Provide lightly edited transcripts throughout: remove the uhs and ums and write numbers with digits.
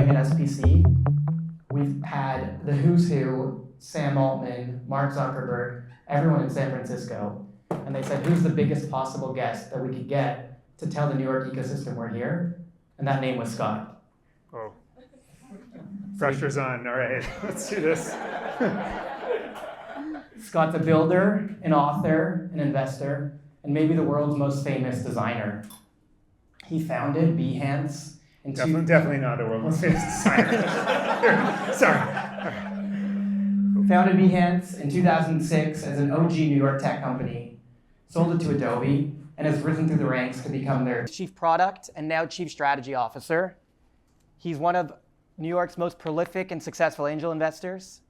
at SPC, we've had the who's who, Sam Altman, Mark Zuckerberg, everyone in San Francisco. And they said, who's the biggest possible guest that we could get to tell the New York ecosystem we're here? And that name was Scott. Oh, pressure's on. All right, let's do this. Scott's a builder, an author, an investor, and maybe the world's most famous designer. He founded Behance. Definitely not the world's most famous designer. Sorry. Founded Behance in 2006 as an OG New York tech company, sold it to Adobe, and has risen through the ranks to become their chief product and now chief strategy officer. He's one of New York's most prolific and successful angel investors,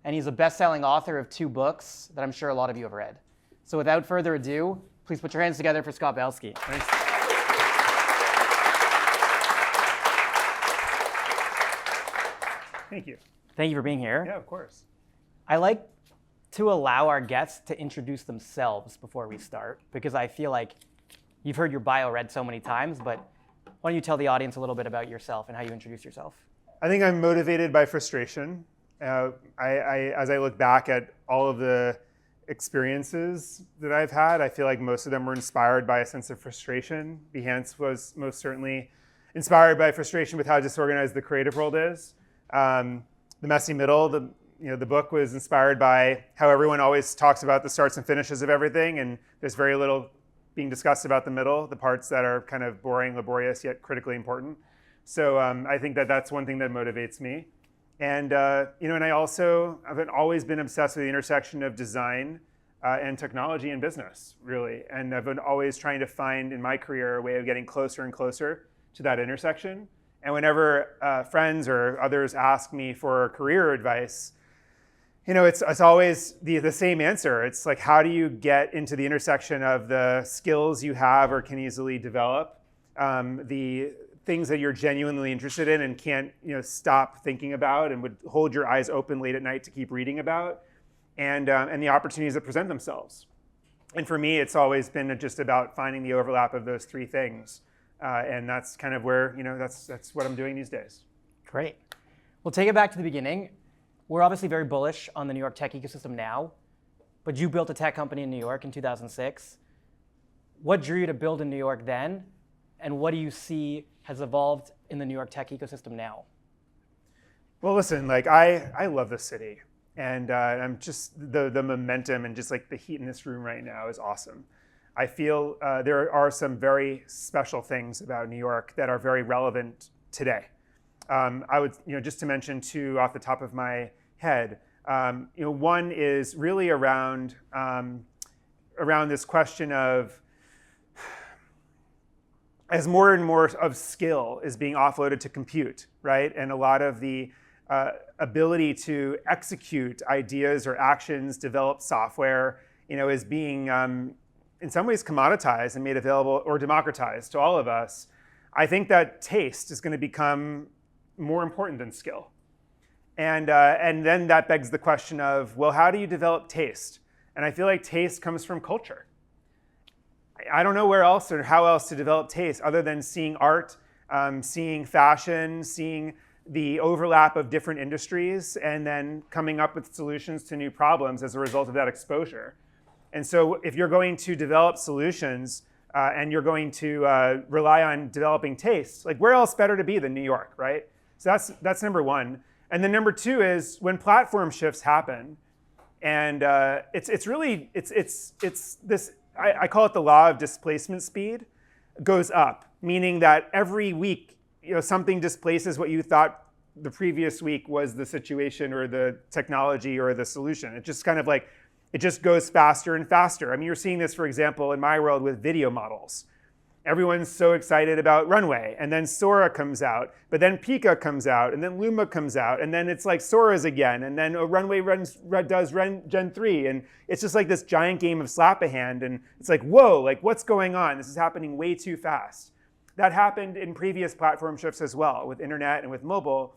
and he's a best-selling author of 2 books that I'm sure a lot of you have read. So without further ado, please put your hands together for Scott Belsky. Thanks. Thank you. Thank you for being here. Yeah, of course. I like to allow our guests to introduce themselves before we start, because I feel like you've heard your bio read so many times, but why don't you tell the audience a little bit about yourself and how you introduce yourself? I think I'm motivated by frustration. As I look back at all of the experiences that I've had, I feel like most of them were inspired by a sense of frustration. Behance was most certainly inspired by frustration with how disorganized the creative world is. The Messy Middle, the book was inspired by how everyone always talks about the starts and finishes of everything, and there's very little being discussed about the middle, the parts that are kind of boring, laborious, yet critically important. So I think that that's one thing that motivates me. And and I've always been obsessed with the intersection of design and technology and business, really. And I've been always trying to find in my career a way of getting closer and closer to that intersection. And whenever friends or others ask me for career advice, it's always the same answer. It's like, how do you get into the intersection of the skills you have or can easily develop, the things that you're genuinely interested in and can't stop thinking about and would hold your eyes open late at night to keep reading about, and the opportunities that present themselves. And for me, it's always been just about finding the overlap of those 3 things. And that's kind of where, that's what I'm doing these days. Great. We'll take it back to the beginning. We're obviously very bullish on the New York tech ecosystem now, but you built a tech company in New York in 2006. What drew you to build in New York then? And what do you see has evolved in the New York tech ecosystem now? Well, listen, I love this city. And I'm just, the momentum and just the heat in this room right now is awesome. I feel there are some very special things about New York that are very relevant today. I would, just to mention 2 off the top of my head. One is really around this question of, as more and more of skill is being offloaded to compute, right? And a lot of the ability to execute ideas or actions, develop software, is being in some ways commoditized and made available or democratized to all of us. I think that taste is going to become more important than skill. And then that begs the question of, well, how do you develop taste? And I feel like taste comes from culture. I don't know where else or how else to develop taste other than seeing art, seeing fashion, seeing the overlap of different industries, and then coming up with solutions to new problems as a result of that exposure. And so if you're going to develop solutions and you're going to rely on developing taste, where else better to be than New York, right? So that's number 1. And then number 2 is when platform shifts happen, and it's this, I call it the law of displacement speed, goes up, meaning that every week something displaces what you thought the previous week was the situation or the technology or the solution. It just kind of it just goes faster and faster. I mean, you're seeing this, for example, in my world with video models. Everyone's so excited about Runway, and then Sora comes out, but then Pika comes out, and then Luma comes out, and then it's Sora's again, and then Runway does Gen 3, and it's just this giant game of slap-a-hand, and it's whoa, what's going on? This is happening way too fast. That happened in previous platform shifts as well, with internet and with mobile.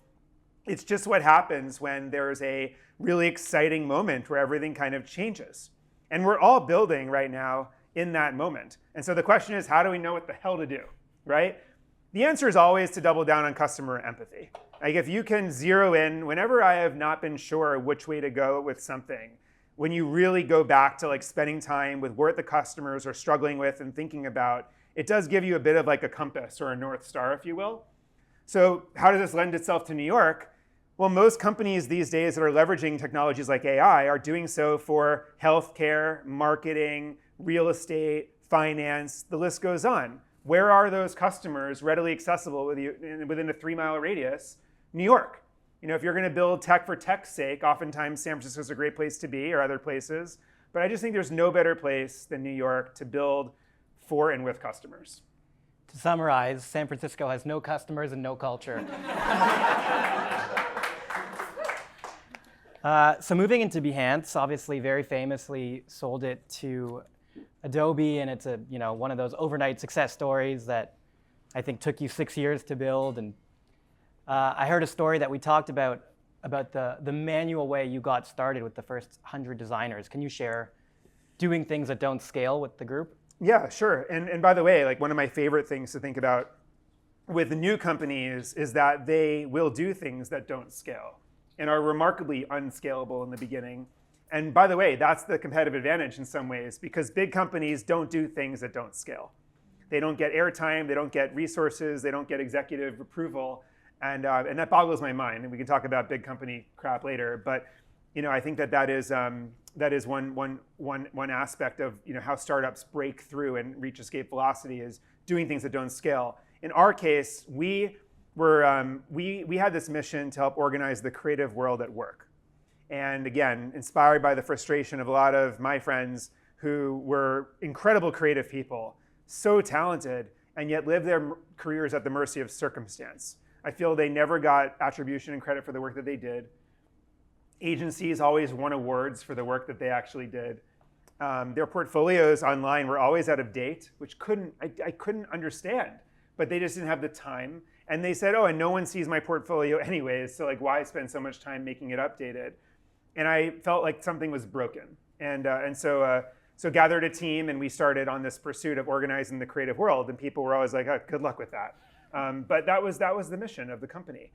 It's just what happens when there's a really exciting moment where everything kind of changes. And we're all building right now in that moment. And so the question is, how do we know what the hell to do, right? The answer is always to double down on customer empathy. Like if you can zero in, whenever I have not been sure which way to go with something, when you really go back to like spending time with what the customers are struggling with and thinking about, it does give you a bit of like a compass or a North Star, if you will. So how does this lend itself to New York? Well, most companies these days that are leveraging technologies like AI are doing so for healthcare, marketing, real estate, finance, the list goes on. Where are those customers readily accessible within a 3-mile radius? New York. You know, if you're going to build tech for tech's sake, oftentimes San Francisco is a great place to be, or other places. But I just think there's no better place than New York to build for and with customers. To summarize, San Francisco has no customers and no culture. So moving into Behance, obviously very famously sold it to Adobe, and it's one of those overnight success stories that I think took you 6 years to build. And I heard a story that we talked about the manual way you got started with the first 100 designers. Can you share doing things that don't scale with the group? Yeah, sure. And by the way, like one of my favorite things to think about with new companies is that they will do things that don't scale and are remarkably unscalable in the beginning. And by the way, that's the competitive advantage in some ways, because big companies don't do things that don't scale. They don't get airtime, they don't get resources, they don't get executive approval, and that boggles my mind. And we can talk about big company crap later, but I think that is one aspect of how startups break through and reach escape velocity is doing things that don't scale. In our case, we had this mission to help organize the creative world at work. And again, inspired by the frustration of a lot of my friends who were incredible creative people, so talented, and yet lived their careers at the mercy of circumstance. I feel they never got attribution and credit for the work that they did. Agencies always won awards for the work that they actually did. Their portfolios online were always out of date, which I couldn't understand, but they just didn't have the time. And they said, oh, and no one sees my portfolio anyways, so like why spend so much time making it updated? And I felt like something was broken. And so gathered a team, and we started on this pursuit of organizing the creative world. And people were always like, oh, good luck with that. But that was the mission of the company.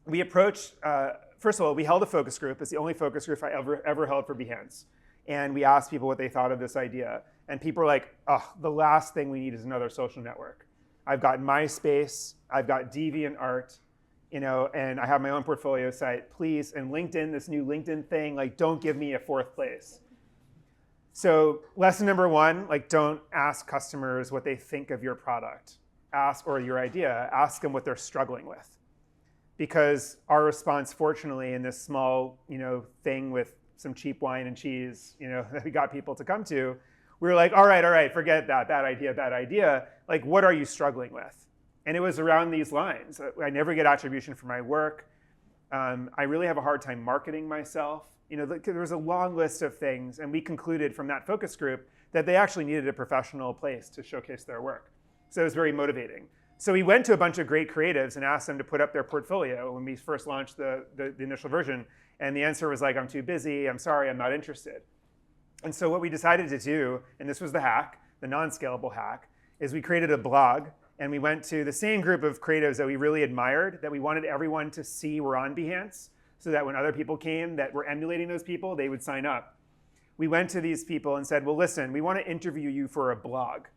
We approached, first of all, we held a focus group. It's the only focus group I ever held for Behance. And we asked people what they thought of this idea. And people were like, oh, the last thing we need is another social network. I've got MySpace, I've got DeviantArt, and I have my own portfolio site. Please, and LinkedIn, this new LinkedIn thing, like don't give me a fourth place. So lesson number one, like don't ask customers what they think of your product. Or your idea, ask them what they're struggling with. Because our response, fortunately, in this small, thing with some cheap wine and cheese, that we got people to come to, we were like, all right, forget that, bad idea. Like, what are you struggling with? And it was around these lines. I never get attribution for my work. I really have a hard time marketing myself. There was a long list of things, and we concluded from that focus group that they actually needed a professional place to showcase their work. So it was very motivating. So we went to a bunch of great creatives and asked them to put up their portfolio when we first launched the initial version. And the answer was like, I'm too busy, I'm sorry, I'm not interested. And so what we decided to do, and this was the hack, the non-scalable hack, is we created a blog, and we went to the same group of creatives that we really admired, that we wanted everyone to see were on Behance, so that when other people came that were emulating those people, they would sign up. We went to these people and said, well, listen, we want to interview you for a blog.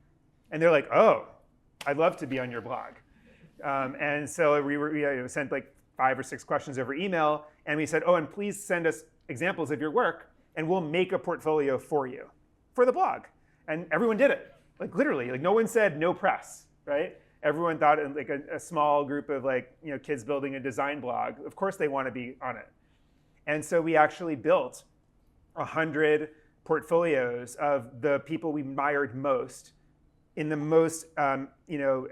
And they're like, oh, I'd love to be on your blog. And so we sent like 5 or 6 questions over email, and we said, oh, and please send us examples of your work, and we'll make a portfolio for you for the blog. And everyone did it, like literally. Like no one said no press, right? Everyone thought like a small group of kids building a design blog. Of course they want to be on it. And so we actually built 100 portfolios of the people we admired most in the most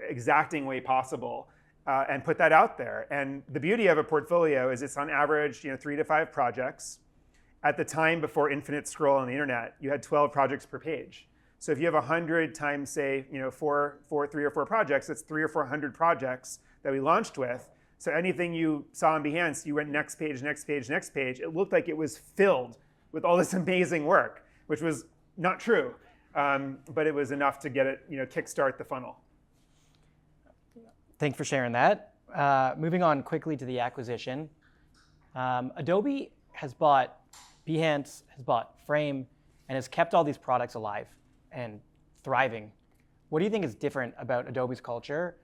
exacting way possible, and put that out there. And the beauty of a portfolio is it's on average 3 to 5 projects. At the time before infinite scroll on the internet, you had 12 projects per page. So if you have 100 times, say, 3 or 4 projects, it's 300 or 400 projects that we launched with. So anything you saw on Behance, you went next page, next page, next page. It looked like it was filled with all this amazing work, which was not true. But it was enough to get it, kickstart the funnel. Thanks for sharing that. Moving on quickly to the acquisition. Adobe has bought Behance, has bought Frame, and has kept all these products alive and thriving. What do you think is different about Adobe's culture,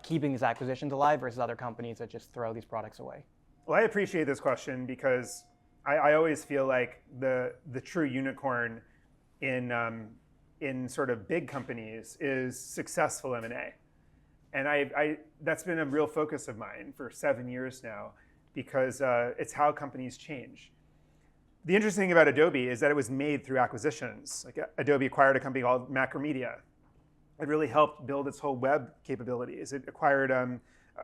keeping these acquisitions alive versus other companies that just throw these products away? Well, I appreciate this question because I always feel like the true unicorn in sort of big companies is successful M&A. And that's been a real focus of mine for 7 years now because it's how companies change. The interesting thing about Adobe is that it was made through acquisitions. Like Adobe acquired a company called Macromedia. It really helped build its whole web capabilities. It acquired a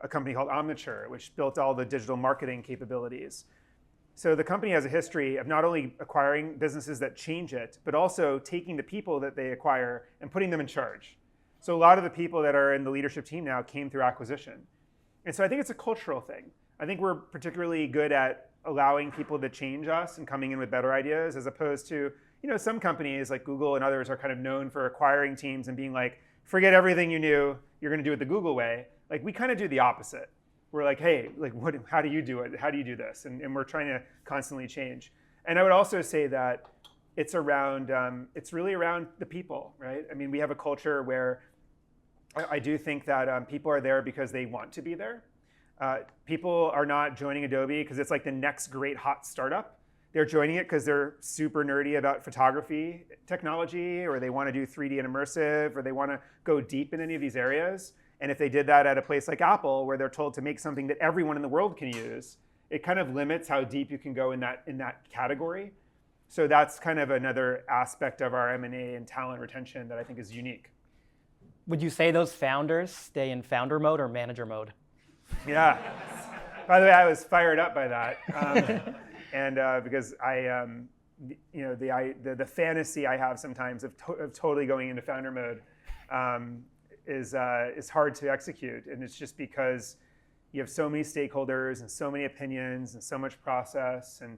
company called Omniture, which built all the digital marketing capabilities. So the company has a history of not only acquiring businesses that change it, but also taking the people that they acquire and putting them in charge. So a lot of the people that are in the leadership team now came through acquisition. And so I think it's a cultural thing. I think we're particularly good at allowing people to change us and coming in with better ideas, as opposed to, some companies like Google and others are kind of known for acquiring teams and being like, forget everything you knew, you're going to do it the Google way. Like we kind of do the opposite. We're like, hey, like how do you do it? How do you do this? And we're trying to constantly change. And I would also say that it's really around the people, right? I mean, we have a culture where I do think that people are there because they want to be there. People are not joining Adobe because it's like the next great hot startup. They're joining it because they're super nerdy about photography technology, or they want to do 3D and immersive, or they want to go deep in any of these areas. And if they did that at a place like Apple, where they're told to make something that everyone in the world can use, it kind of limits how deep you can go in that category. So that's kind of another aspect of our M&A and talent retention that I think is unique. Would you say those founders stay in founder mode or manager mode? Yeah. By the way, I was fired up by that, and because the fantasy I have sometimes of totally going into founder mode is hard to execute, and it's just because you have so many stakeholders and so many opinions and so much process, and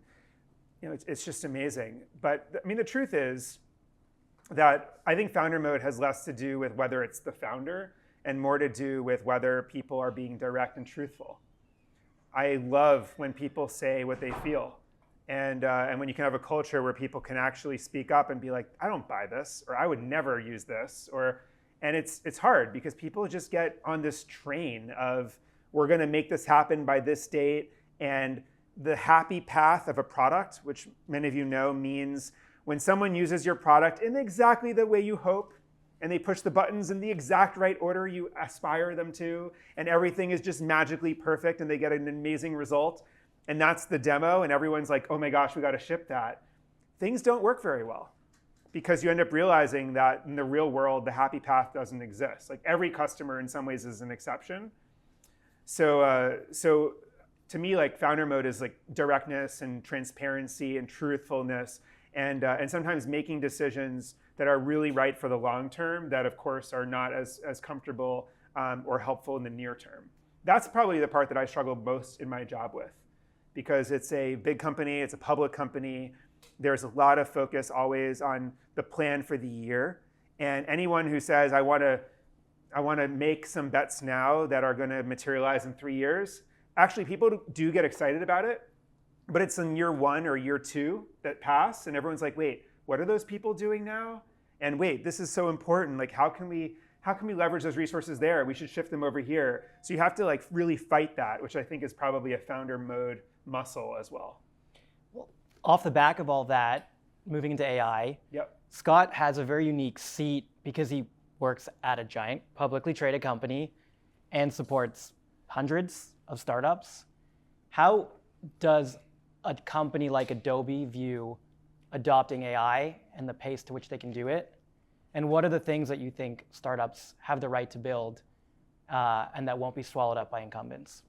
it's just amazing. But I mean, the truth is that I think founder mode has less to do with whether it's the founder and more to do with whether people are being direct and truthful. I love when people say what they feel. And when you can have a culture where people can actually speak up and be like, I don't buy this, or I would never use this. And it's hard because people just get on this train of, we're going to make this happen by this date. And the happy path of a product, which many of you know means when someone uses your product in exactly the way you hope, and they push the buttons in the exact right order you aspire them to, and everything is just magically perfect, and they get an amazing result, and that's the demo, and everyone's like, oh my gosh, we got to ship that. Things don't work very well because you end up realizing that in the real world, the happy path doesn't exist. Like every customer in some ways is an exception. So to me, like founder mode is like directness and transparency and truthfulness, and sometimes making decisions that are really right for the long term that, of course, are not as comfortable or helpful in the near term. That's probably the part that I struggle most in my job with, because it's a big company, it's a public company. There's a lot of focus always on the plan for the year. And anyone who says, I want to make some bets now that are going to materialize in 3 years, actually people do get excited about it, but it's in year 1 or year 2 that pass, and everyone's like, wait, what are those people doing now? And wait, this is so important. Like, how can we leverage those resources there? We should shift them over here. So you have to like really fight that, which I think is probably a founder mode muscle as well. Well, off the back of all that, moving into AI, Yep. Scott has a very unique seat because he works at a giant publicly traded company and supports hundreds of startups. How does a company like Adobe view adopting AI and the pace to which they can do it? And what are the things that you think startups have the right to build and that won't be swallowed up by incumbents?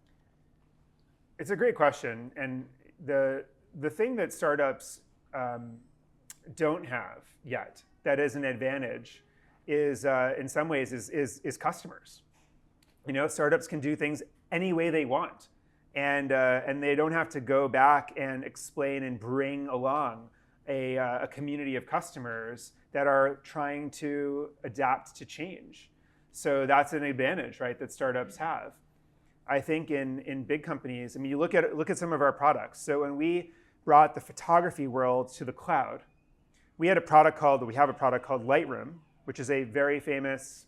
It's a great question. And the thing that startups don't have yet that is an advantage is in some ways is customers. Startups can do things any way they want. And they don't have to go back and explain and bring along a community of customers that are trying to adapt to change. So that's an advantage, right, that startups have. I think in big companies, I mean, you look at some of our products. So when we brought the photography world to the cloud, we have a product called Lightroom, which is a very famous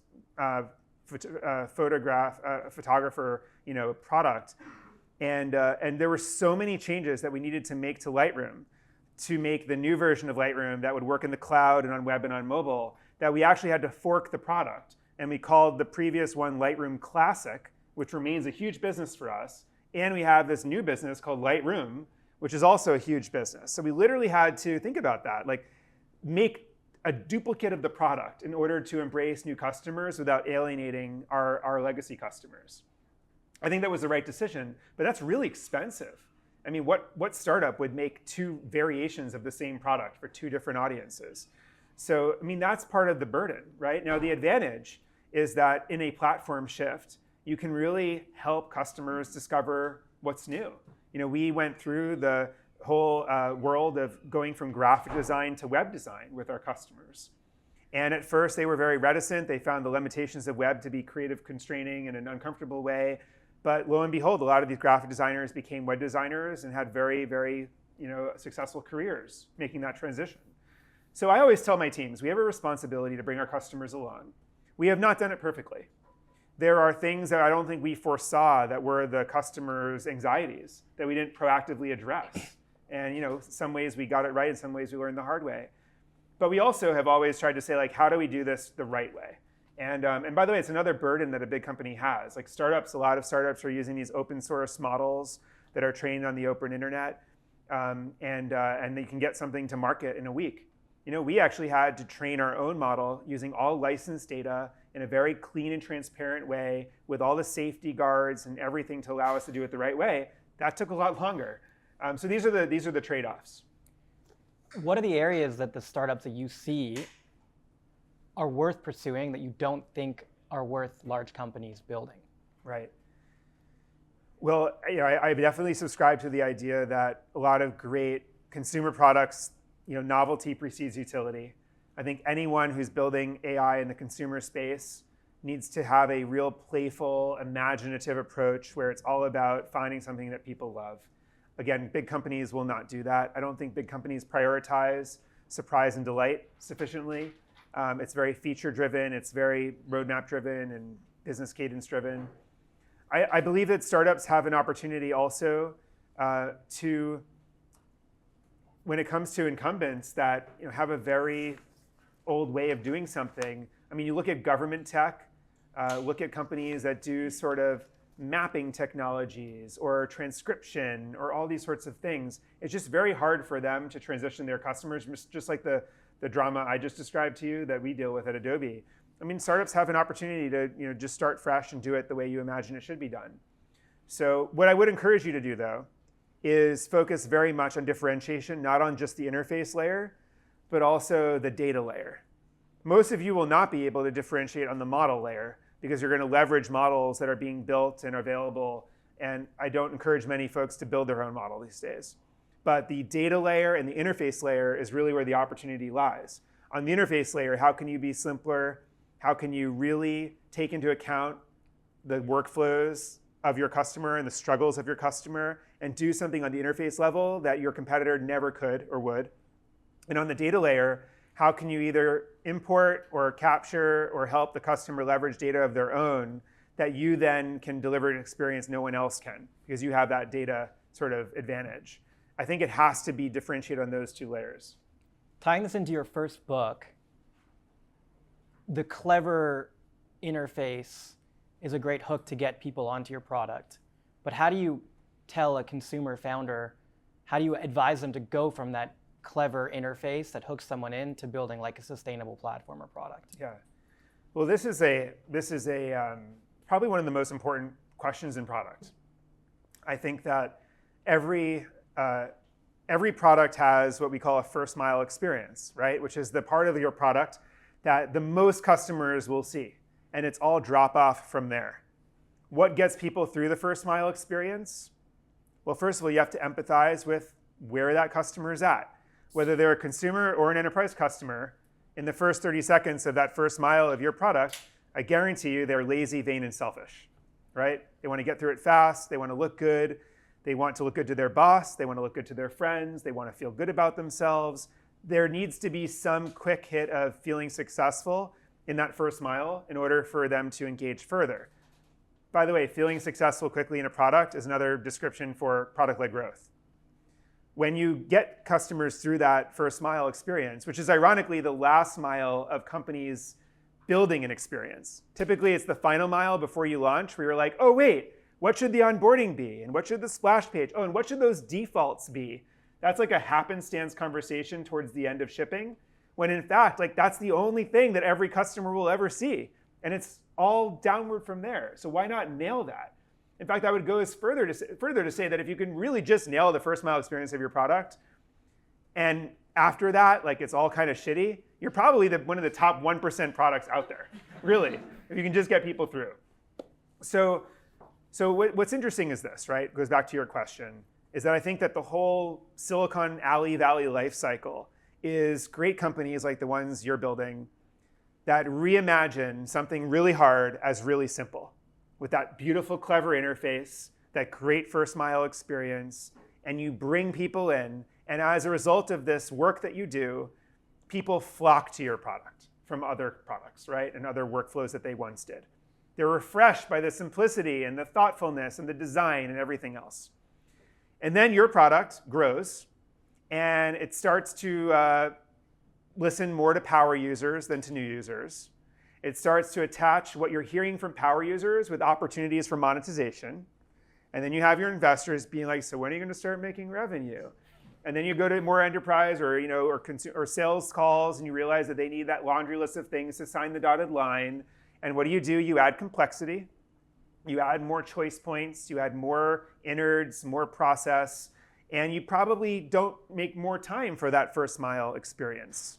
photographer, product. And there were so many changes that we needed to make to Lightroom to make the new version of Lightroom that would work in the cloud and on web and on mobile, that we actually had to fork the product. And we called the previous one Lightroom Classic, which remains a huge business for us. And we have this new business called Lightroom, which is also a huge business. So we literally had to think about that, like make a duplicate of the product in order to embrace new customers without alienating our legacy customers. I think that was the right decision, but that's really expensive. I mean, what startup would make two variations of the same product for two different audiences? So, I mean, that's part of the burden, right? Now, the advantage is that in a platform shift, you can really help customers discover what's new. We went through the whole world of going from graphic design to web design with our customers. And at first, they were very reticent. They found the limitations of web to be creative constraining in an uncomfortable way. But lo and behold, a lot of these graphic designers became web designers and had very, very successful careers making that transition. So I always tell my teams, we have a responsibility to bring our customers along. We have not done it perfectly. There are things that I don't think we foresaw that were the customers' anxieties that we didn't proactively address. And some ways we got it right, in some ways we learned the hard way. But we also have always tried to say, like, how do we do this the right way? And by the way, it's another burden that a big company has. Like a lot of startups are using these open source models that are trained on the open internet, and they can get something to market in a week. We actually had to train our own model using all licensed data in a very clean and transparent way with all the safety guards and everything to allow us to do it the right way. That took a lot longer. So these are the trade-offs. What are the areas that the startups that you see are worth pursuing that you don't think are worth large companies building? Right. Well, I definitely subscribe to the idea that a lot of great consumer products, novelty precedes utility. I think anyone who's building AI in the consumer space needs to have a real playful, imaginative approach where it's all about finding something that people love. Again, big companies will not do that. I don't think big companies prioritize surprise and delight sufficiently. It's very feature-driven, it's very roadmap-driven and business cadence-driven. I believe that startups have an opportunity also to, when it comes to incumbents that have a very old way of doing something. I mean, you look at government tech, look at companies that do sort of mapping technologies or transcription or all these sorts of things. It's just very hard for them to transition their customers, just like the drama I just described to you that we deal with at Adobe. I mean, startups have an opportunity to just start fresh and do it the way you imagine it should be done. So what I would encourage you to do, though, is focus very much on differentiation, not on just the interface layer, but also the data layer. Most of you will not be able to differentiate on the model layer because you're going to leverage models that are being built and are available. And I don't encourage many folks to build their own model these days. But the data layer and the interface layer is really where the opportunity lies. On the interface layer, how can you be simpler? How can you really take into account the workflows of your customer and the struggles of your customer and do something on the interface level that your competitor never could or would? And on the data layer, how can you either import or capture or help the customer leverage data of their own that you then can deliver an experience no one else can because you have that data sort of advantage? I think it has to be differentiated on those two layers. Tying this into your first book, the clever interface is a great hook to get people onto your product. But how do you tell a consumer founder, how do you advise them to go from that clever interface that hooks someone in to building like a sustainable platform or product? Yeah. Well, this is probably one of the most important questions in product. I think that every product has what we call a first mile experience, right? Which is the part of your product that the most customers will see. And it's all drop off from there. What gets people through the first mile experience? Well, first of all, you have to empathize with where that customer is at. Whether they're a consumer or an enterprise customer, in the first 30 seconds of that first mile of your product, I guarantee you they're lazy, vain, and selfish, right? They want to get through it fast. They want to look good. They want to look good to their boss. They want to look good to their friends. They want to feel good about themselves. There needs to be some quick hit of feeling successful in that first mile in order for them to engage further. By the way, feeling successful quickly in a product is another description for product-led growth. When you get customers through that first mile experience, which is ironically the last mile of companies building an experience. Typically, it's the final mile before you launch where you're like, oh, wait, what should the onboarding be? And what should the splash page? Oh, and what should those defaults be? That's like a happenstance conversation towards the end of shipping, when in fact, like that's the only thing that every customer will ever see. And it's all downward from there. So why not nail that? In fact, I would go as further to say that if you can really just nail the first mile experience of your product, and after that, like it's all kind of shitty, you're probably one of the top 1% products out there, really, if you can just get people through. So what's interesting is this, right? Goes back to your question, is that I think that the whole Silicon Valley life cycle is great companies like the ones you're building that reimagine something really hard as really simple, with that beautiful, clever interface, that great first mile experience, and you bring people in, and as a result of this work that you do, people flock to your product from other products, right? And other workflows that they once did. They're refreshed by the simplicity and the thoughtfulness and the design and everything else. And then your product grows, and it starts to listen more to power users than to new users. It starts to attach what you're hearing from power users with opportunities for monetization. And then you have your investors being like, so when are you going to start making revenue? And then you go to more enterprise or sales calls, and you realize that they need that laundry list of things to sign the dotted line. And what do? You add complexity. You add more choice points. You add more innards, more process. And you probably don't make more time for that first mile experience.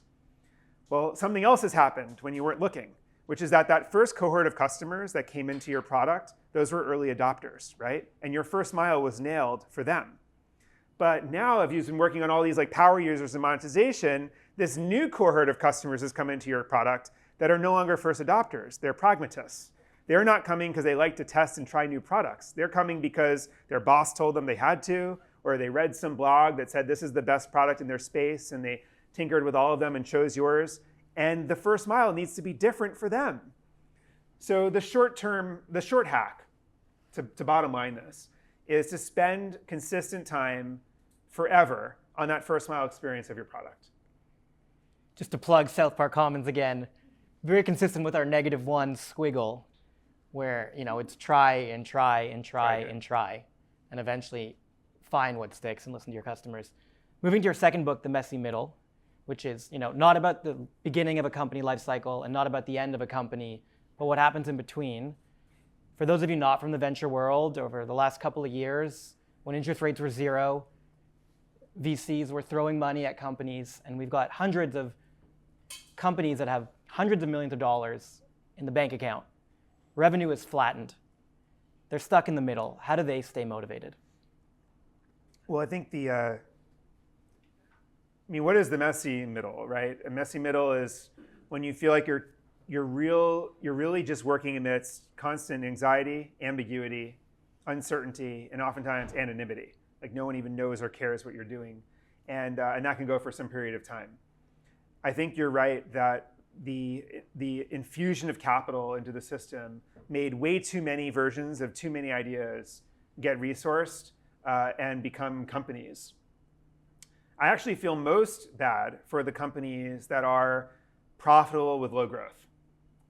Well, something else has happened when you weren't looking, which is that first cohort of customers that came into your product, those were early adopters, right? And your first mile was nailed for them. But now, if you've been working on all these like power users and monetization, this new cohort of customers has come into your product that are no longer first adopters. They're pragmatists. They're not coming because they like to test and try new products. They're coming because their boss told them they had to, or they read some blog that said this is the best product in their space, and they tinkered with all of them and chose yours. And the first mile needs to be different for them. So the short hack, to bottom line this, is to spend consistent time forever on that first mile experience of your product. Just to plug South Park Commons again, very consistent with our -1 squiggle, where it's try and try and try and try, and eventually find what sticks and listen to your customers. Moving to your second book, The Messy Middle, which is not about the beginning of a company life cycle and not about the end of a company, but what happens in between. For those of you not from the venture world, over the last couple of years, when interest rates were zero, VCs were throwing money at companies, and we've got hundreds of companies that have hundreds of millions of dollars in the bank account. Revenue is flattened. They're stuck in the middle. How do they stay motivated? Well, I think what is the messy middle, right? A messy middle is when you feel like you're really just working amidst constant anxiety, ambiguity, uncertainty, and oftentimes anonymity. Like no one even knows or cares what you're doing, and that can go for some period of time. I think you're right that the infusion of capital into the system made way too many versions of too many ideas get resourced and become companies. I actually feel most bad for the companies that are profitable with low growth,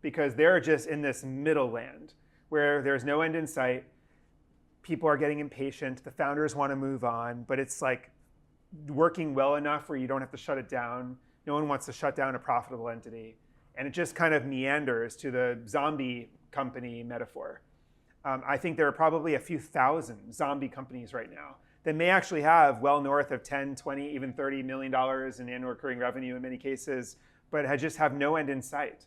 because they're just in this middle land where there's no end in sight. People are getting impatient. The founders want to move on, but it's like working well enough where you don't have to shut it down. No one wants to shut down a profitable entity. And it just kind of meanders to the zombie company metaphor. I think there are probably a few thousand zombie companies right now that may actually have well north of 10, 20, even $30 million in annual recurring revenue in many cases, but just have no end in sight.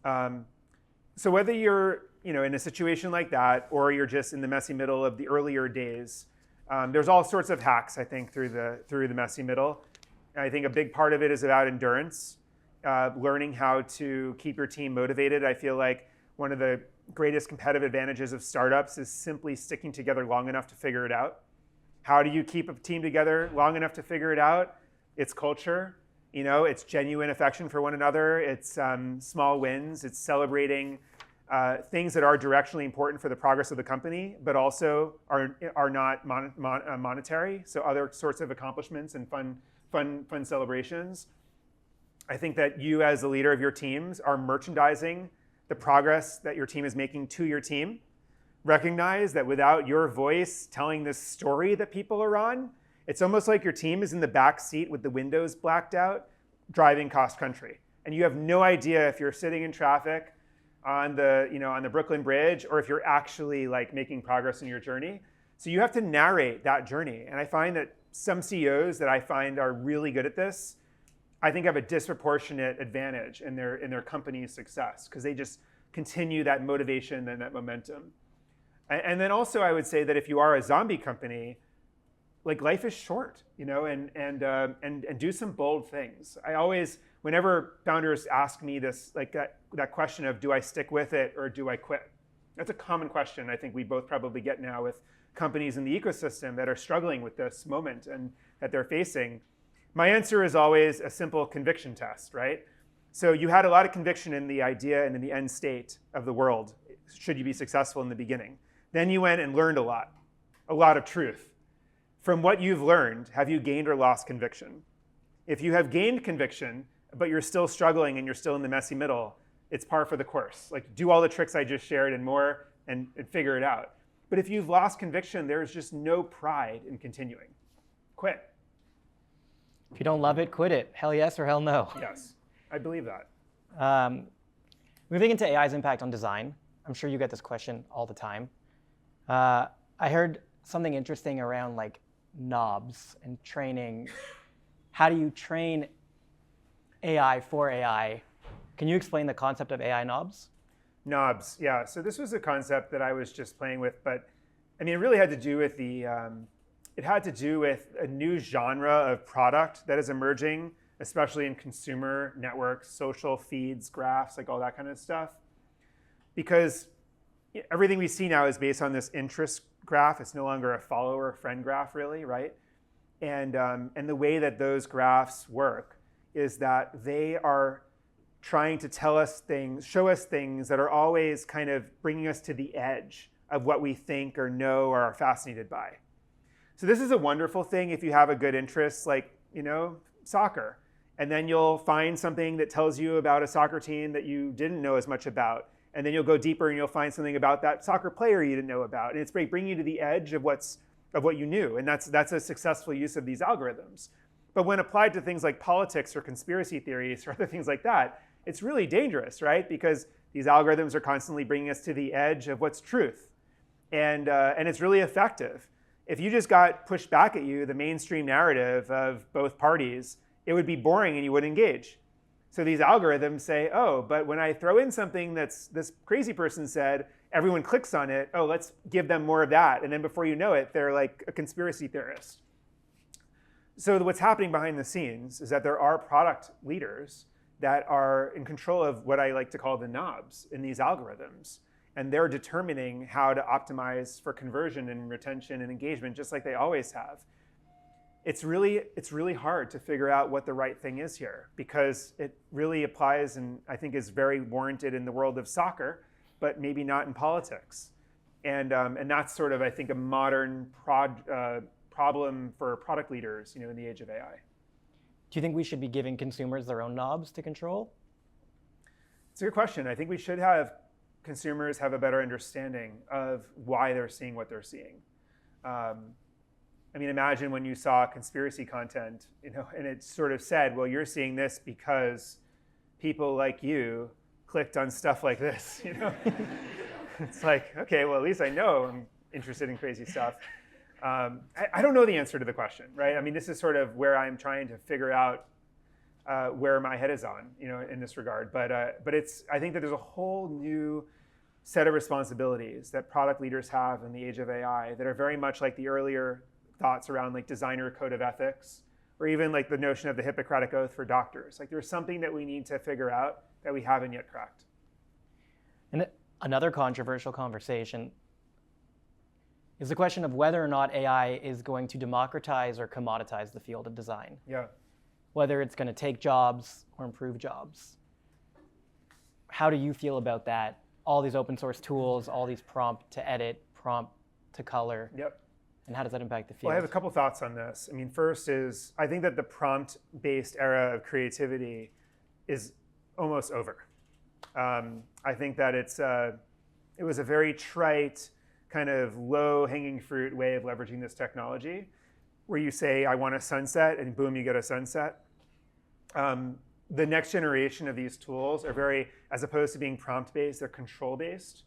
So whether you're in a situation like that, or you're just in the messy middle of the earlier days, there's all sorts of hacks, I think, through the messy middle. And I think a big part of it is about endurance, learning how to keep your team motivated. I feel like one of the greatest competitive advantages of startups is simply sticking together long enough to figure it out. How do you keep a team together long enough to figure it out? It's culture, it's genuine affection for one another. It's small wins. It's celebrating things that are directionally important for the progress of the company, but also are not monetary. So other sorts of accomplishments and fun celebrations. I think that you as the leader of your teams are merchandising the progress that your team is making to your team. Recognize that without your voice telling this story that people are on, it's almost like your team is in the back seat with the windows blacked out, driving cross country. And you have no idea if you're sitting in traffic on the Brooklyn Bridge or if you're actually like making progress in your journey. So you have to narrate that journey. And I find that some CEOs that I find are really good at this, I think have a disproportionate advantage in their company's success because they just continue that motivation and that momentum. And then also I would say that if you are a zombie company, like life is short, and do some bold things. I always, whenever founders ask me this, like that question of do I stick with it or do I quit? That's a common question I think we both probably get now with companies in the ecosystem that are struggling with this moment and that they're facing. My answer is always a simple conviction test, right? So you had a lot of conviction in the idea and in the end state of the world, should you be successful in the beginning. Then you went and learned a lot of truth. From what you've learned, have you gained or lost conviction? If you have gained conviction, but you're still struggling and you're still in the messy middle, it's par for the course. Like do all the tricks I just shared and more and figure it out. But if you've lost conviction, there's just no pride in continuing. Quit. If you don't love it, quit it. Hell yes or hell no. Yes, I believe that. Moving into AI's impact on design, I'm sure you get this question all the time. I heard something interesting around like knobs and training. How do you train AI for AI? Can you explain the concept of AI knobs? Knobs, yeah. So this was a concept that I was just playing with, but I mean, it really had to do with it had to do with a new genre of product that is emerging, especially in consumer networks, social feeds, graphs, like all that kind of stuff. Because everything we see now is based on this interest graph. It's no longer a follower friend graph, really, right? And the way that those graphs work is that they are trying to tell us things, show us things that are always kind of bringing us to the edge of what we think or know or are fascinated by. So this is a wonderful thing if you have a good interest, like soccer, and then you'll find something that tells you about a soccer team that you didn't know as much about, and then you'll go deeper and you'll find something about that soccer player you didn't know about, and it's bringing you to the edge of what you knew, and that's a successful use of these algorithms. But when applied to things like politics or conspiracy theories or other things like that, it's really dangerous, right? Because these algorithms are constantly bringing us to the edge of what's truth, and it's really effective. If you just got pushed back at you the mainstream narrative of both parties, it would be boring and you wouldn't engage. So these algorithms say, oh, but when I throw in something that's this crazy person said, everyone clicks on it, oh, let's give them more of that. And then before you know it, they're like a conspiracy theorist. So what's happening behind the scenes is that there are product leaders that are in control of what I like to call the knobs in these algorithms. And they're determining how to optimize for conversion and retention and engagement, just like they always have. It's really hard to figure out what the right thing is here because it really applies and I think is very warranted in the world of soccer, but maybe not in politics. And that's sort of, I think, a modern problem for product leaders, in the age of AI. Do you think we should be giving consumers their own knobs to control? It's a good question. I think we should have consumers have a better understanding of why they're seeing what they're seeing. I mean, imagine when you saw conspiracy content, and it sort of said, well, you're seeing this because people like you clicked on stuff like this, It's like, okay, well, at least I know I'm interested in crazy stuff. I don't know the answer to the question, right? I mean, this is sort of where I'm trying to figure out where my head is on, in this regard. But I think that there's a whole new set of responsibilities that product leaders have in the age of AI that are very much like the earlier thoughts around like designer code of ethics, or even like the notion of the Hippocratic Oath for doctors. Like there's something that we need to figure out that we haven't yet cracked. And Another controversial conversation is the question of whether or not AI is going to democratize or commoditize the field of design. Yeah. Whether it's going to take jobs or improve jobs. How do you feel about that? All these open source tools, all these prompt to edit, prompt to color. Yep. And how does that impact the field? Well, I have a couple thoughts on this. I mean, first is I think that the prompt-based era of creativity is almost over. I think that it was a very trite, kind of low-hanging fruit way of leveraging this technology, where you say, I want a sunset, and boom, you get a sunset. The next generation of these tools are very, as opposed to being prompt-based, they're control-based.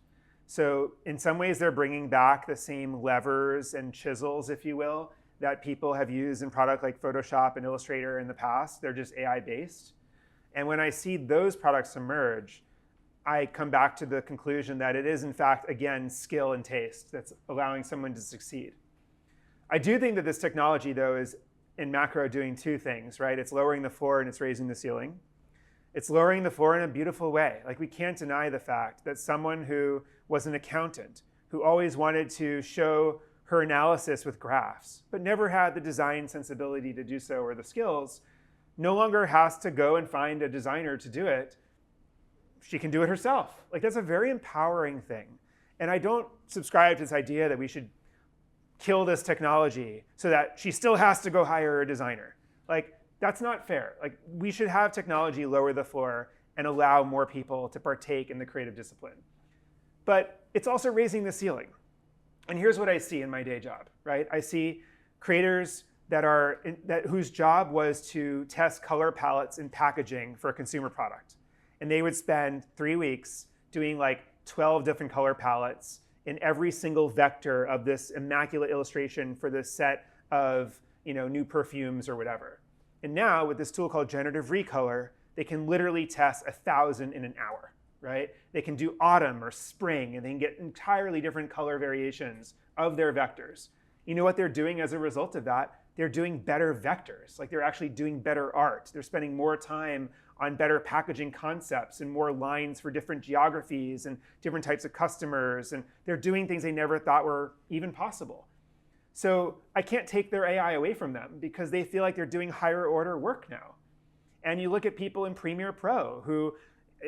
So in some ways, they're bringing back the same levers and chisels, if you will, that people have used in product like Photoshop and Illustrator in the past. They're just AI-based. And when I see those products emerge, I come back to the conclusion that it is, in fact, again, skill and taste that's allowing someone to succeed. I do think that this technology, though, is in macro doing two things, right? It's lowering the floor and it's raising the ceiling. It's lowering the floor in a beautiful way. Like, we can't deny the fact that someone who was an accountant, who always wanted to show her analysis with graphs, but never had the design sensibility to do so or the skills, no longer has to go and find a designer to do it. She can do it herself. Like, that's a very empowering thing. And I don't subscribe to this idea that we should kill this technology so that she still has to go hire a designer. Like, that's not fair. Like, we should have technology lower the floor and allow more people to partake in the creative discipline. But it's also raising the ceiling. And here's what I see in my day job, right? I see creators whose job was to test color palettes in packaging for a consumer product. And they would spend 3 weeks doing like 12 different color palettes in every single vector of this immaculate illustration for this set of, new perfumes or whatever. And now with this tool called Generative Recolor, they can literally test 1,000 in an hour, right? They can do autumn or spring, and they can get entirely different color variations of their vectors. You know what they're doing as a result of that? They're doing better vectors. Like, they're actually doing better art. They're spending more time on better packaging concepts and more lines for different geographies and different types of customers. And they're doing things they never thought were even possible. So I can't take their AI away from them because they feel like they're doing higher order work now. And you look at people in Premiere Pro who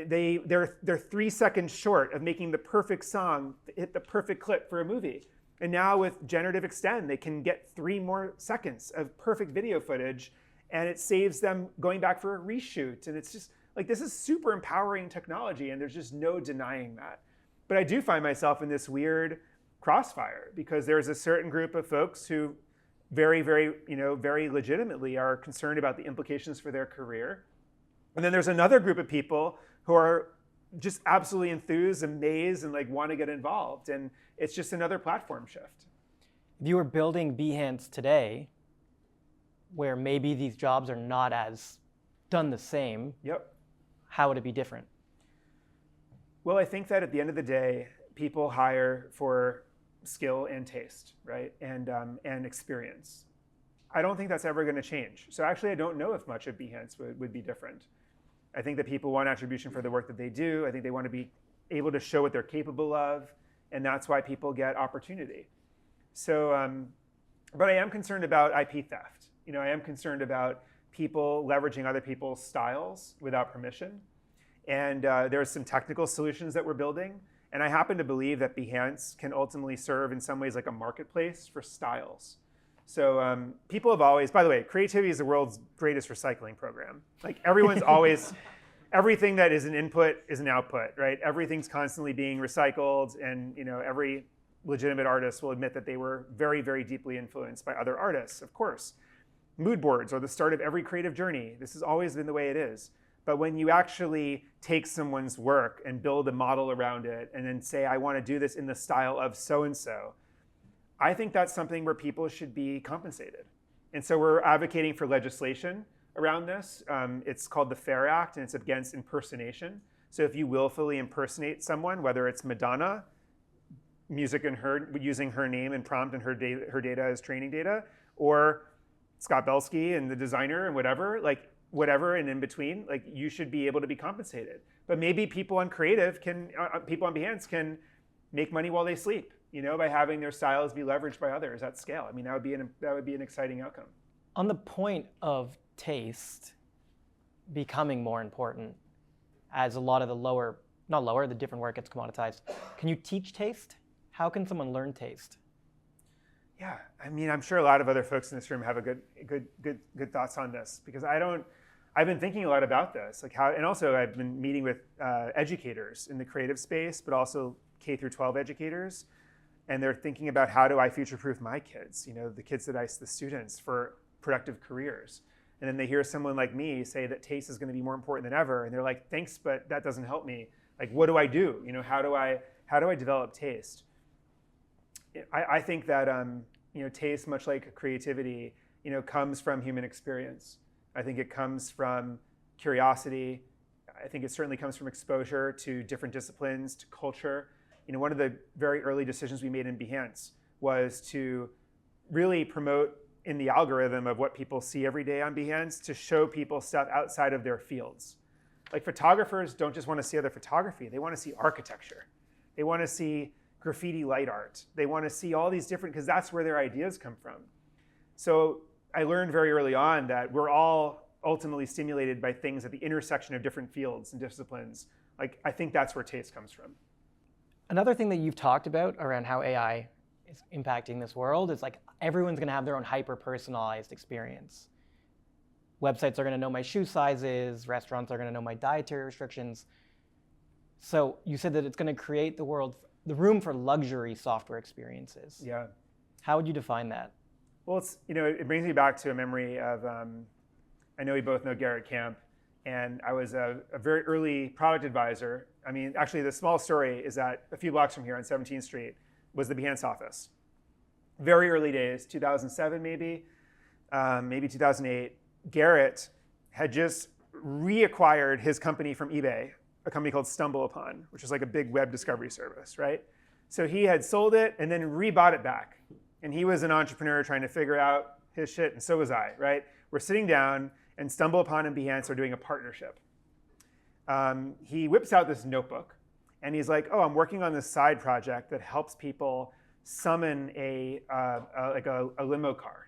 they're 3 seconds short of making the perfect song, hit the perfect clip for a movie. And now with Generative Extend, they can get 3 more seconds of perfect video footage, and it saves them going back for a reshoot. And it's just like, this is super empowering technology, and there's just no denying that. But I do find myself in this weird crossfire because there's a certain group of folks who very, very, very legitimately are concerned about the implications for their career. And then there's another group of people who are just absolutely enthused, amazed, and like want to get involved. And it's just another platform shift. If you were building Behance today, where maybe these jobs are not as done the same, Yep. How would it be different? Well, I think that at the end of the day, people hire for skill and taste, right? And experience. I don't think that's ever going to change. So actually, I don't know if much of Behance would be different. I think that people want attribution for the work that they do. I think they want to be able to show what they're capable of. And that's why people get opportunity. So, but I am concerned about IP theft. I am concerned about people leveraging other people's styles without permission. And there's some technical solutions that we're building. And I happen to believe that Behance can ultimately serve in some ways like a marketplace for styles. So people have always, by the way, creativity is the world's greatest recycling program. Like, everyone's always, everything that is an input is an output, right? Everything's constantly being recycled, and every legitimate artist will admit that they were very, very deeply influenced by other artists, of course. Mood boards are the start of every creative journey. This has always been the way it is. But when you actually take someone's work and build a model around it and then say, I want to do this in the style of so-and-so, I think that's something where people should be compensated. And so we're advocating for legislation around this. It's called the FAIR Act, and it's against impersonation. So if you willfully impersonate someone, whether it's Madonna, music in her, using her name and prompt and her data as training data, or Scott Belsky and the designer and whatever, like, whatever and in between, like you should be able to be compensated. But maybe people on creative people on Behance can make money while they sleep, by having their styles be leveraged by others at scale. I mean, that would be an exciting outcome. On the point of taste becoming more important, as a lot of the different work gets commoditized, can you teach taste? How can someone learn taste? Yeah, I mean, I'm sure a lot of other folks in this room have a good thoughts on this, because I've been thinking a lot about this, and also I've been meeting with educators in the creative space, but also K through 12 educators, and they're thinking about how do I future-proof my kids, the students for productive careers. And then they hear someone like me say that taste is going to be more important than ever, and they're like, thanks, but that doesn't help me. Like, what do I do? How do I develop taste? I think that taste, much like creativity, comes from human experience. I think it comes from curiosity. I think it certainly comes from exposure to different disciplines, to culture. One of the very early decisions we made in Behance was to really promote in the algorithm of what people see every day on Behance to show people stuff outside of their fields. Like, photographers don't just want to see other photography. They want to see architecture. They want to see graffiti light art. They want to see all these different, because that's where their ideas come from. So I learned very early on that we're all ultimately stimulated by things at the intersection of different fields and disciplines. Like, I think that's where taste comes from. Another thing that you've talked about around how AI is impacting this world is like everyone's going to have their own hyper-personalized experience. Websites are going to know my shoe sizes, restaurants are going to know my dietary restrictions. So you said that it's going to create the room for luxury software experiences. Yeah. How would you define that? Well, it brings me back to a memory of, I know we both know Garrett Camp, and I was a very early product advisor. I mean, actually, the small story is that a few blocks from here on 17th Street was the Behance office. Very early days, 2007 maybe 2008. Garrett had just reacquired his company from eBay, a company called StumbleUpon, which is like a big web discovery service, right? So he had sold it and then rebought it back. And he was an entrepreneur trying to figure out his shit, and so was I, right? We're sitting down, and StumbleUpon and Behance are doing a partnership. He whips out this notebook, and he's like, oh, I'm working on this side project that helps people summon a limo car.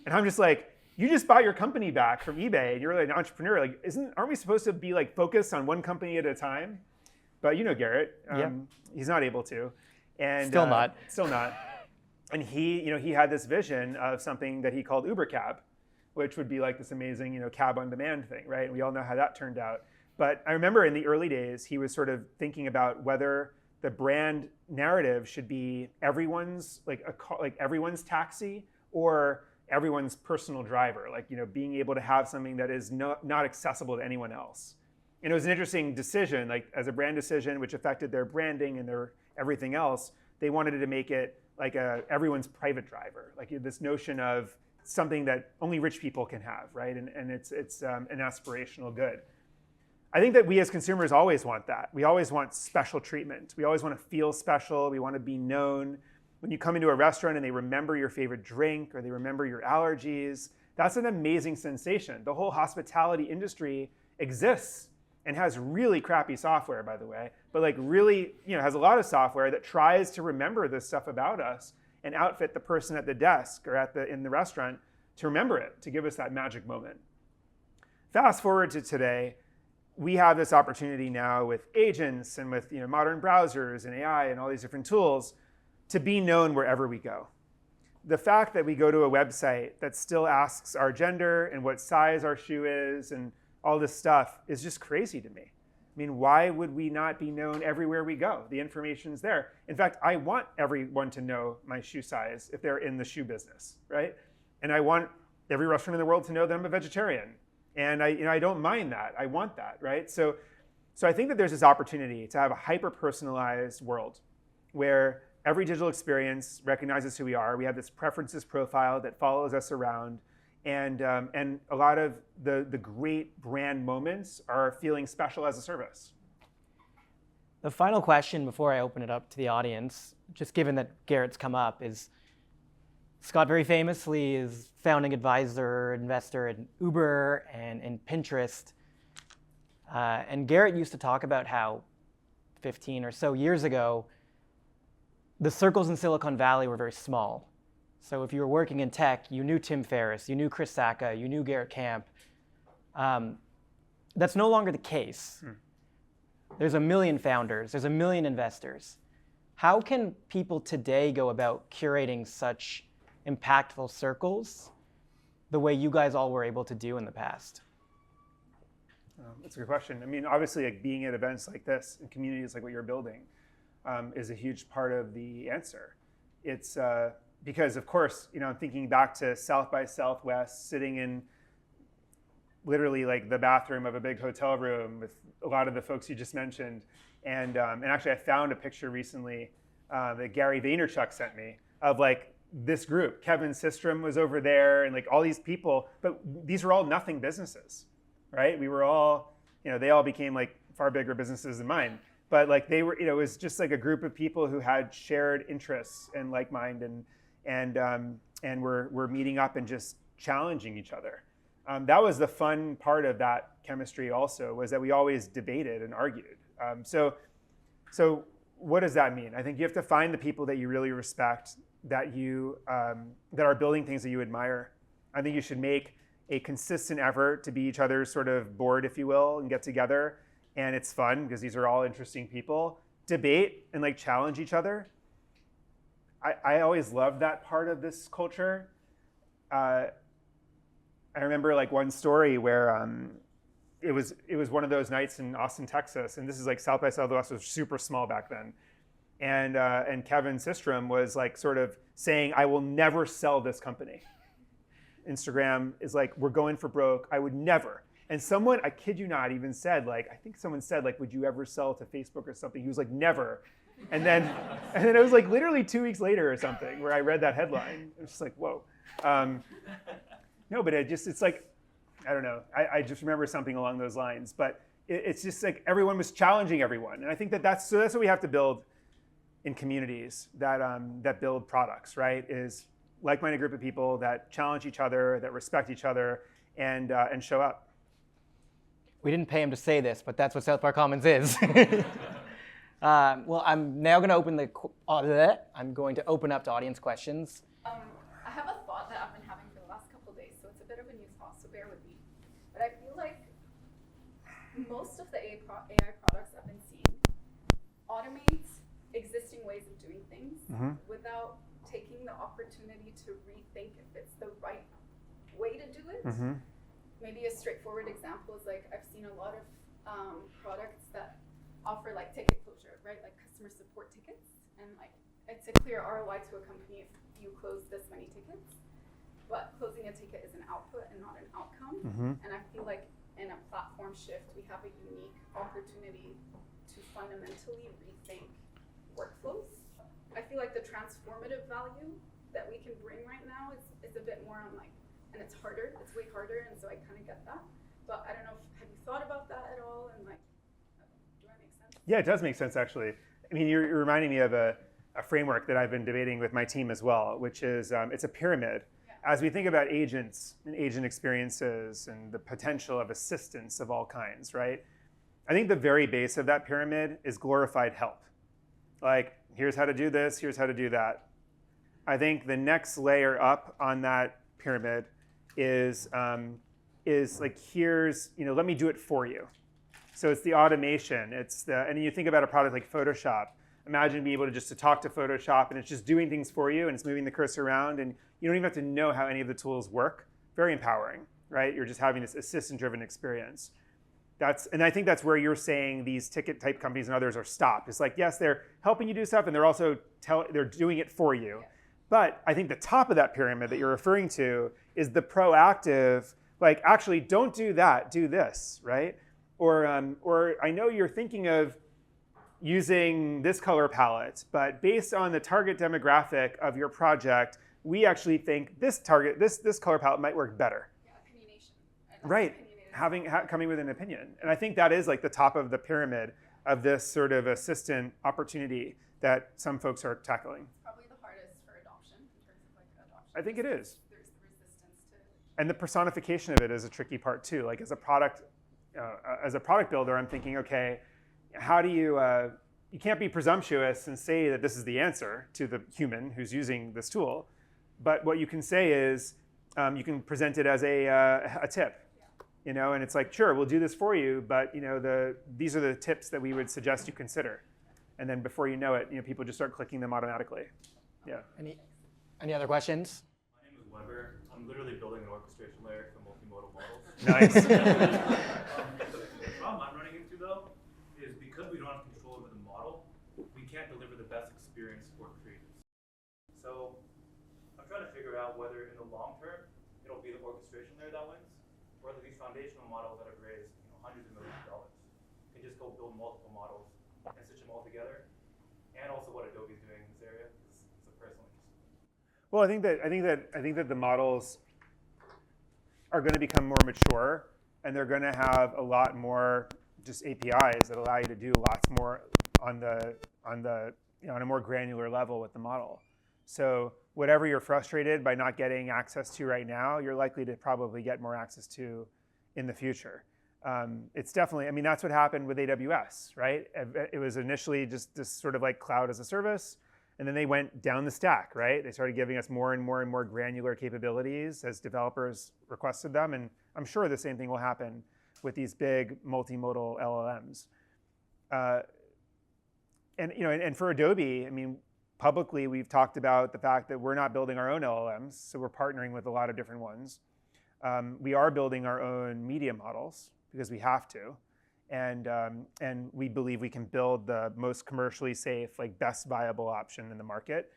And I'm just like, you just bought your company back from eBay, and you're like an entrepreneur. Like, aren't we supposed to be like focused on one company at a time? But Garrett, he's not able to. And Still not. And he had this vision of something that he called Uber Cab, which would be like this amazing, cab on demand thing, right? And we all know how that turned out. But I remember in the early days, he was sort of thinking about whether the brand narrative should be everyone's everyone's taxi or everyone's personal driver, being able to have something that is not accessible to anyone else. And it was an interesting decision, like as a brand decision, which affected their branding and their everything else. They wanted to make it like everyone's private driver, like this notion of something that only rich people can have, right? And it's an aspirational good. I think that we as consumers always want that. We always want special treatment. We always want to feel special. We want to be known. When you come into a restaurant and they remember your favorite drink or they remember your allergies, that's an amazing sensation. The whole hospitality industry exists and has really crappy software, by the way, but really, has a lot of software that tries to remember this stuff about us and outfit the person at the desk or in the restaurant to remember it, to give us that magic moment. Fast forward to today, we have this opportunity now with agents and with modern browsers and AI and all these different tools to be known wherever we go. The fact that we go to a website that still asks our gender and what size our shoe is and all this stuff is just crazy to me. I mean, why would we not be known everywhere we go? The information's there. In fact, I want everyone to know my shoe size if they're in the shoe business, right? And I want every restaurant in the world to know that I'm a vegetarian. And I don't mind that. I want that, right? So I think that there's this opportunity to have a hyper-personalized world where every digital experience recognizes who we are. We have this preferences profile that follows us around. And a lot of the great brand moments are feeling special as a service. The final question before I open it up to the audience, just given that Garrett's come up, is Scott very famously is founding advisor, investor in Uber and in Pinterest. And Garrett used to talk about how 15 or so years ago, the circles in Silicon Valley were very small. So if you were working in tech, you knew Tim Ferriss, you knew Chris Sacca, you knew Garrett Camp. That's no longer the case. There's a million founders, there's a million investors. How can people today go about curating such impactful circles the way you guys all were able to do in the past? That's a good question. I mean, obviously, like being at events like this and communities like what you're building is a huge part of the answer. It's because, of course, I'm thinking back to South by Southwest, sitting in literally like the bathroom of a big hotel room with a lot of the folks you just mentioned. And actually, I found a picture recently that Gary Vaynerchuk sent me of like this group. Kevin Systrom was over there, and like all these people, but these were all nothing businesses, right? We were all, they all became like far bigger businesses than mine. But like they were, it was just like a group of people who had shared interests and like mind, and were meeting up and just challenging each other. That was the fun part of that chemistry also, was that we always debated and argued. So what does that mean? I think you have to find the people that you really respect, that are building things that you admire. I think you should make a consistent effort to be each other's sort of board, if you will, and get together. And it's fun because these are all interesting people. Debate and like challenge each other. I always loved that part of this culture. I remember like one story where it was one of those nights in Austin, Texas, and this is like South by Southwest was super small back then. And Kevin Systrom was like sort of saying, I will never sell this company. Instagram is like, we're going for broke. I would never. And someone, I kid you not, even said like, I think someone said like, would you ever sell to Facebook or something? He was like, never. And then it was like literally 2 weeks later or something where I read that headline. It was just like, whoa. No, but it's like, I don't know. I just remember something along those lines. But it's just like everyone was challenging everyone. And I think that's what we have to build in communities that build products, right? Is like-minded group of people that challenge each other, that respect each other, and show up. We didn't pay him to say this, but that's what South Park Commons is. Well, I'm now going to open up to audience questions. I have a thought that I've been having for the last couple of days, so it's a bit of a new thought, so bear with me. But I feel like most of the AI products I've been seeing automate existing ways of doing things without taking the opportunity to rethink if it's the right way to do it. Maybe a straightforward example is like I've seen a lot of products that offer like ticket closure, right? Like customer support tickets, and like it's a clear ROI to a company if you close this many tickets. But closing a ticket is an output and not an outcome. And I feel like in a platform shift, we have a unique opportunity to fundamentally rethink workflows. I feel like the transformative value that we can bring right now is a bit more on like, and it's harder, it's way harder, and so I kind of get that. But I don't know, have you thought about that at all? And like, do I make sense? Yeah, it does make sense actually. I mean, you're reminding me of a framework that I've been debating with my team as well, which is it's a pyramid. Yeah. As we think about agents and agent experiences and the potential of assistance of all kinds, right? I think the very base of that pyramid is glorified help. Like, here's how to do this, here's how to do that. I think the next layer up on that pyramid is like, here's, let me do it for you. So it's the automation. And you think about a product like Photoshop. Imagine being able to talk to Photoshop and it's just doing things for you and it's moving the cursor around and you don't even have to know how any of the tools work. Very empowering, right? You're just having this assistant-driven experience. And I think that's where you're saying these ticket type companies and others are stopped. It's like, yes, they're helping you do stuff and they're also they're doing it for you. Yeah. But I think the top of that pyramid that you're referring to is the proactive, like, actually don't do that, do this, right? Or I know you're thinking of using this color palette, but based on the target demographic of your project, we actually think this color palette might work better. Yeah, opinionation. Right. Coming with an opinion. And I think that is like the top of the pyramid of this sort of assistant opportunity that some folks are tackling. It's probably the hardest for adoption in terms of like adoption. I think it is. There's the resistance to. And the personification of it is a tricky part too. Like as a product builder, I'm thinking, okay, how do you can't be presumptuous and say that this is the answer to the human who's using this tool. But what you can say is, you can present it as a tip, and it's like, sure, we'll do this for you, but these are the tips that we would suggest you consider. And then before you know it, people just start clicking them automatically. Yeah. Any other questions? My name is Weber. I'm literally building an orchestration layer for multimodal models. Nice. The problem I'm running into though is because we don't have control over the model, we can't deliver the best experience for creators. So I'm trying to figure out whether in the long term it'll be the orchestration layer that wins, or whether these foundational models that have raised hundreds of millions of dollars can just go build multiple models and stitch them all together. And also what Adobe is doing in this area is a personal interest. Well, I think that the models are going to become more mature, and they're going to have a lot more just APIs that allow you to do lots more on a more granular level with the model. So whatever you're frustrated by not getting access to right now, you're likely to probably get more access to in the future. It's definitely, that's what happened with AWS, right? It was initially just this sort of like cloud as a service, and then they went down the stack, right? They started giving us more and more and more granular capabilities as developers requested them, and I'm sure the same thing will happen with these big multimodal LLMs. And for Adobe, publicly we've talked about the fact that we're not building our own LLMs, so we're partnering with a lot of different ones. We are building our own media models because we have to. And we believe we can build the most commercially safe, like best viable option in the market.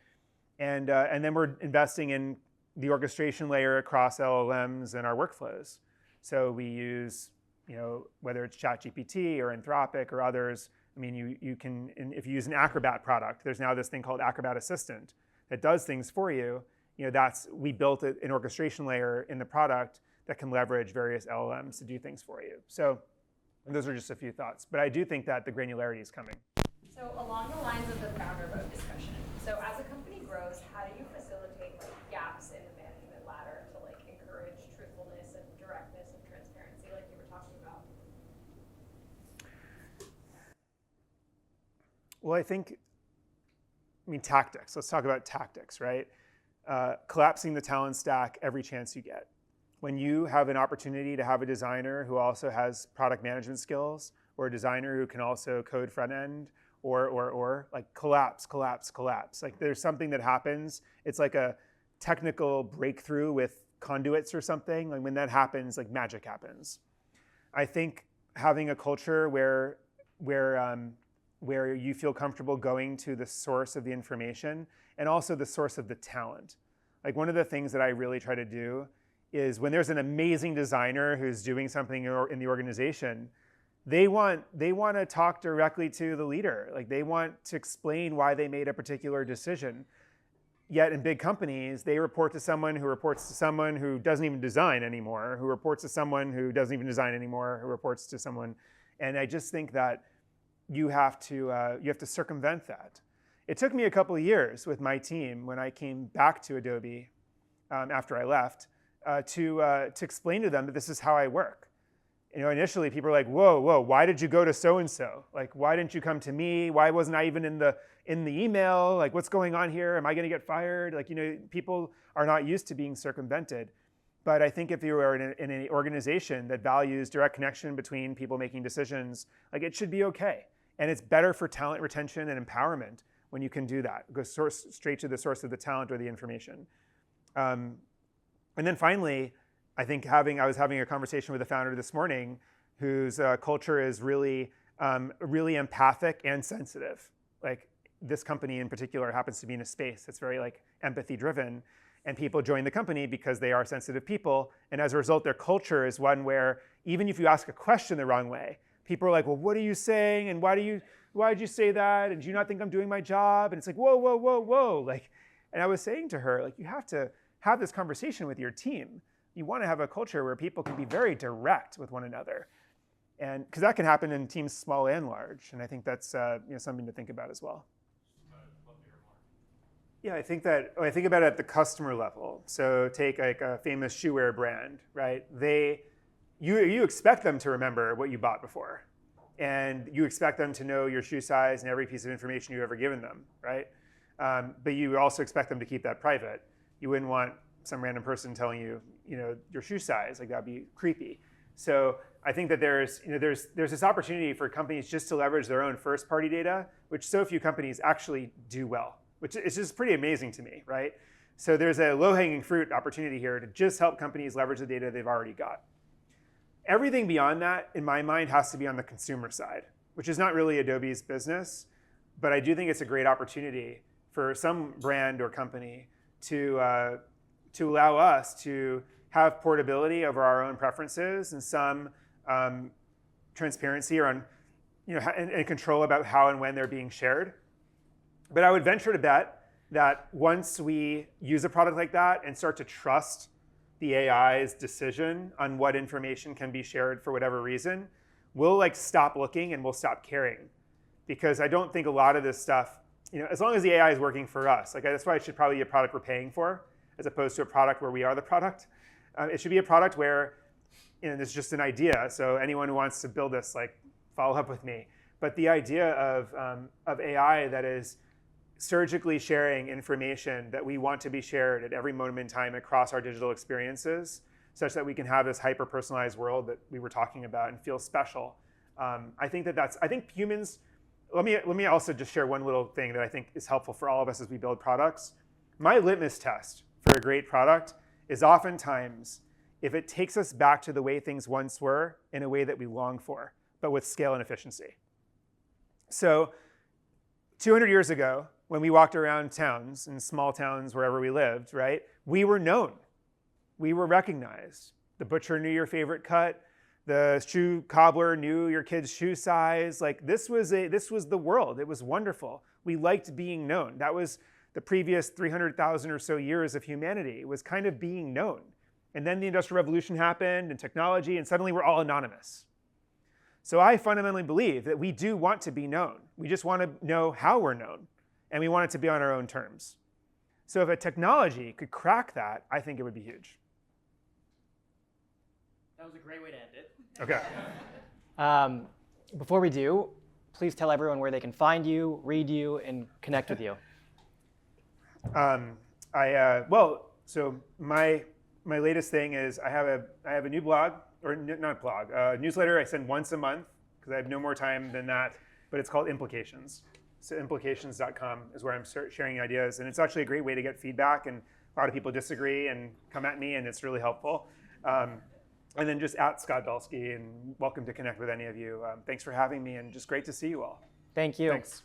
And then we're investing in the orchestration layer across LLMs and our workflows. So we use, whether it's ChatGPT or Anthropic or others. You can, if you use an Acrobat product, there's now this thing called Acrobat Assistant that does things for you. We built an orchestration layer in the product that can leverage various LLMs to do things for you. So those are just a few thoughts. But I do think that the granularity is coming. So along the lines of the founder mode discussion, so as a company grows, how do you facilitate gaps in the management ladder to encourage truthfulness and directness and transparency like you were talking about? Well, tactics. Let's talk about tactics, right? Collapsing the talent stack every chance you get. When you have an opportunity to have a designer who also has product management skills, or a designer who can also code front end, or collapse. There's something that happens. It's like a technical breakthrough with conduits or something. When that happens, magic happens. I think having a culture where you feel comfortable going to the source of the information and also the source of the talent. One of the things that I really try to do is when there's an amazing designer who's doing something in the organization, they want to talk directly to the leader. They want to explain why they made a particular decision. Yet in big companies, they report to someone who reports to someone who doesn't even design anymore, who reports to someone who doesn't even design anymore, who reports to someone. And I just think that you have to circumvent that. It took me a couple of years with my team when I came back to Adobe after I left to explain to them that this is how I work. Initially people were like, whoa, why did you go to so-and-so? Why didn't you come to me? Why wasn't I even in the email? What's going on here? Am I going to get fired? People are not used to being circumvented. But I think if you are in an organization that values direct connection between people making decisions, it should be okay. And it's better for talent retention and empowerment when you can do that. Go straight to the source of the talent or the information. And then finally, I think I was having a conversation with a founder this morning whose culture is really empathic and sensitive. This company in particular happens to be in a space that's very empathy driven, and people join the company because they are sensitive people. And as a result, their culture is one where even if you ask a question the wrong way, people are like, well, what are you saying? And why did you say that? And do you not think I'm doing my job? And it's whoa. And I was saying to her, you have to have this conversation with your team. You want to have a culture where people can be very direct with one another. And because that can happen in teams small and large. And I think that's something to think about as well. Yeah, I think about it at the customer level. So take like a famous shoe wear brand, right? You expect them to remember what you bought before, and you expect them to know your shoe size and every piece of information you've ever given them, right? But you also expect them to keep that private. You wouldn't want some random person telling you, your shoe size. Like that'd be creepy. So I think that there's this opportunity for companies just to leverage their own first-party data, which so few companies actually do well, which is just pretty amazing to me, right? So there's a low-hanging fruit opportunity here to just help companies leverage the data they've already got. Everything beyond that, in my mind, has to be on the consumer side, which is not really Adobe's business, but I do think it's a great opportunity for some brand or company to allow us to have portability over our own preferences and some transparency around, and control about how and when they're being shared. But I would venture to bet that once we use a product like that and start to trust the AI's decision on what information can be shared for whatever reason, we'll stop looking and we'll stop caring. Because I don't think a lot of this stuff, as long as the AI is working for us, that's why it should probably be a product we're paying for, as opposed to a product where we are the product. It should be a product where, this is just an idea, so anyone who wants to build this, follow up with me. But the idea of AI that is surgically sharing information that we want to be shared at every moment in time across our digital experiences, such that we can have this hyper-personalized world that we were talking about and feel special. I think humans. Let me also just share one little thing that I think is helpful for all of us as we build products. My litmus test for a great product is oftentimes if it takes us back to the way things once were in a way that we long for, but with scale and efficiency. So 200 years ago, when we walked around towns, in small towns wherever we lived, right, we were known. We were recognized. The butcher knew your favorite cut. The shoe cobbler knew your kid's shoe size. This was the world. It was wonderful. We liked being known. That was the previous 300,000 or so years of humanity, was kind of being known. And then the Industrial Revolution happened and technology, and suddenly we're all anonymous. So I fundamentally believe that we do want to be known. We just want to know how we're known, and we want it to be on our own terms. So if a technology could crack that, I think it would be huge. That was a great way to end it. Okay. Before we do, please tell everyone where they can find you, read you, and connect with you. So my latest thing is I have a new blog, or not blog, newsletter I send once a month because I have no more time than that, but it's called Implications. So implications.com is where I'm sharing ideas, and it's actually a great way to get feedback, and a lot of people disagree and come at me, and it's really helpful. And then just at Scott Belsky, and welcome to connect with any of you. Thanks for having me, and just great to see you all. Thank you. Thanks.